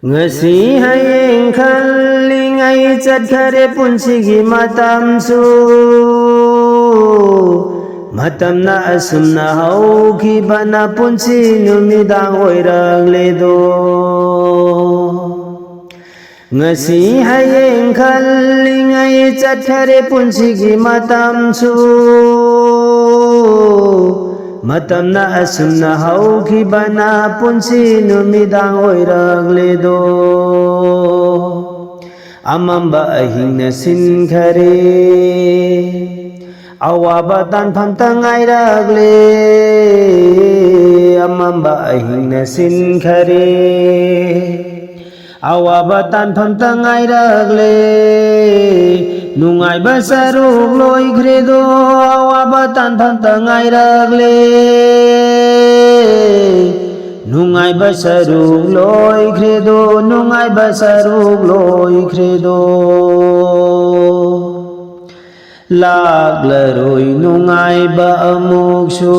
Ngasi hayeng khalingai chat khare punsigi matamsu matamna asumna hauki bana punsi numidang oirang ledo ngasi hayeng khalingai chat khare punsigi matamsu matamna asumna hauki bana punsi numidang oirang ledo amamba ahingna sinkhare awaba tanpham tangai ragle amamba ahingna sinkhare awaba tanpham tangai ragle nungai basaruk loi khredo awaba tanpham tangai ragle nungai basaruk loi khredo nungai basaruk loi khredo laglaroi nungai ba amuksu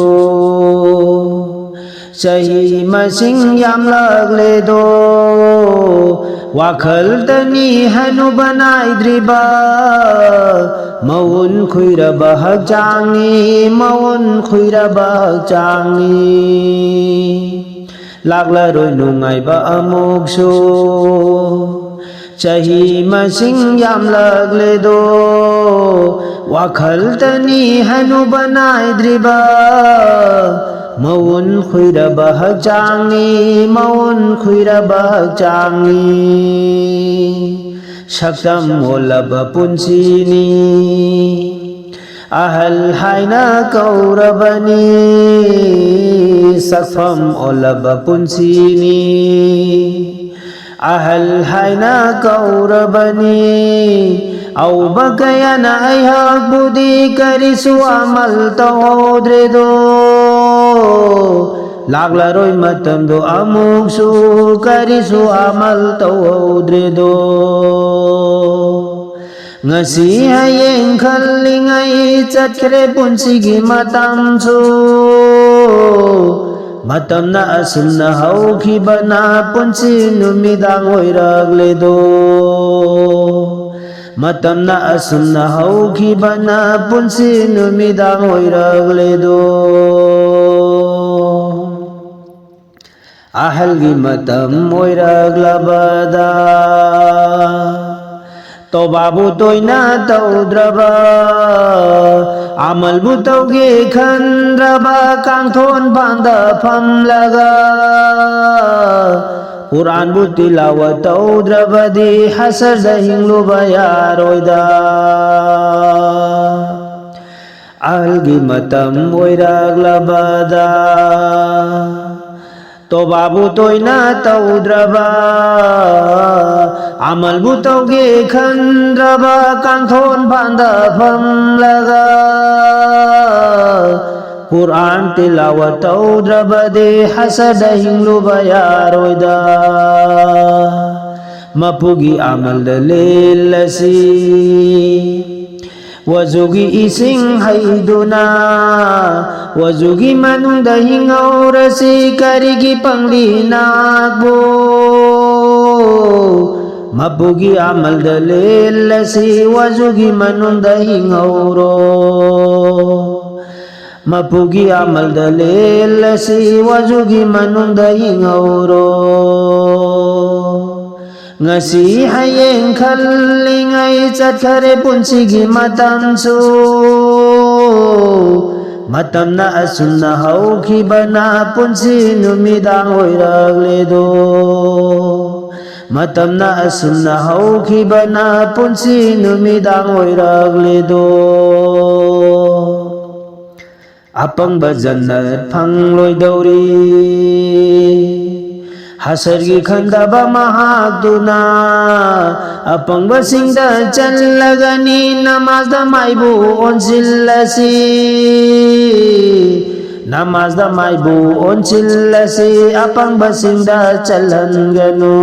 chahi masing yam lagledo wakhal tani hanu banai driba maun khuira bahak changi maun khuira bahak changi laglaroi nungai ba amuksu chahi masing yam lagledo wakhal tani hanu banai driba maun khuira bahak changi maun khuira bahak changi saktam olaba punsini ahal haina kaurabani saktam olaba punsini ahal haina kaurabani au bagayana ayhak budi karisu amal tawdredo laglaroi matamdo amuksu karisu amal tawdredo ngasi hayeng khalingai chatkhre punsigi matamsu matamna asumna hauki bana punsi numidang oiragledo matamna asumna hauki bana punsi numidang oiragledo ahalgi matam oiraglabada tobabu toina taudraba amal bu tauge khandraba kangthon banda phamlaga Quran bu tilawat taudraba di hasar dahinglu bayaroida algi matam oiraglabada tobabu toina taudraba amal bu tauge khandraba kangthon banda phamlaga Quran tilawat taudraba de hasada hinglu bayaroida mapugi amal dalilasi wazugi ising haiduna wazugi manung dahing aurasi karigi panglinakbo mapugi amal dalilasi wazugi manung dahing auro mapugi amal dalilasi wazugi manung dahing auro ngasi hayeng khalingai chatkhare punsigi matamsu matamna asumna hauki bana punsi numidang oiragledo matamna asumna hauki bana punsi numidang oiragledo apang bajannat phangloi dauri hasargi khandaba mahaduna apang basingda challagani namaz da maibu onchillasi namaz da maibu onchillasi apang basingda challanganu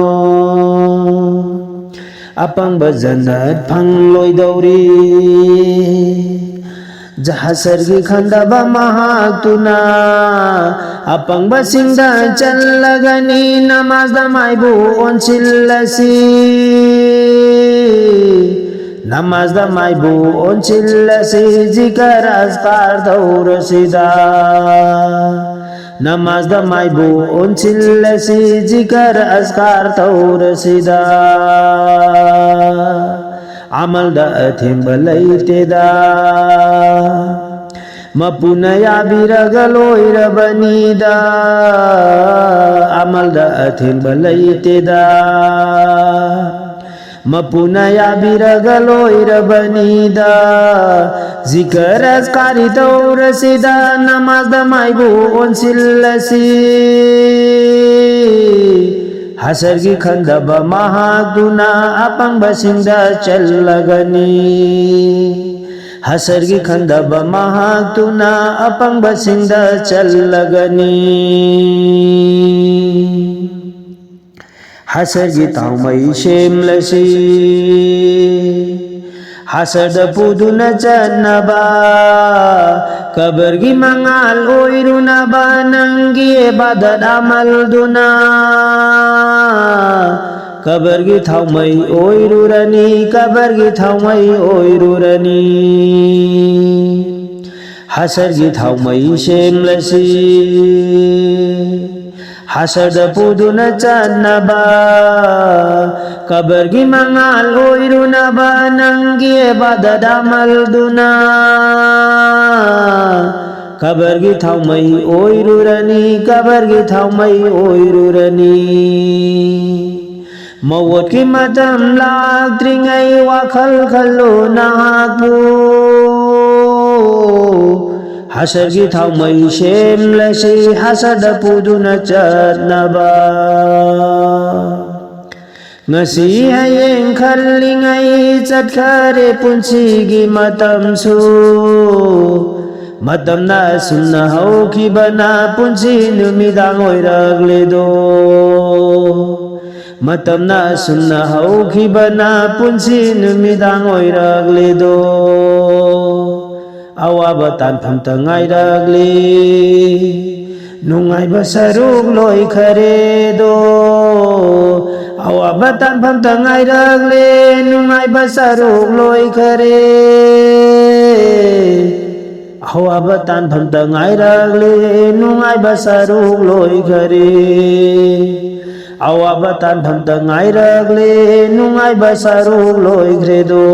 apang bajannat phangloi dauri Jahasargi khandaba mahaktuna apangbasinda challagani namazda maibu onchillasi namazda maibu onchillasi zikar azkar daurasida namazda maibu onchillasi zikar azkar daurasida amal da athim balaiteda mapuna ya biragaloira banida amal da athim balaiteda mapuna ya biragaloira banida zikar azkari taurasida namaz da maibu onsilasi hasargi khandaba mahaduna apang basinda challagani hasargi khandaba mahaduna apang basinda challagani hasargi taumai shemlasi hasad puduna jannaba kabargi mangal oiruna banangi ibadat amal duna kabargi thaumai oirurani kabargi thaumai oirurani hasargi thaumai shemlasi hasad puduna jannaba kabargi mangal oiruna banangi ibadat amal duna kabargi thaumai oirurani kabargi thaumai oirurani mawat ki matam laktringai wakhal khallo nahakbu hasargi thaumai shemlasi hasad puduna jannaba ngasi hayeng khallingai chatkhare punsigi matamsu matamna sunna haukibana punsi numidang oiragledo matamna sunna haukibana punsi numidang oiragledo awaba tanpham tangai ragli nungai basaruk loi kharedo awaba tanpham tangai ragli nungai basaruk loi khare awaba tanpham tangai ragli nungai basaruk loi khare awaba tanpham tangai ragli nungai basaruk loi khredo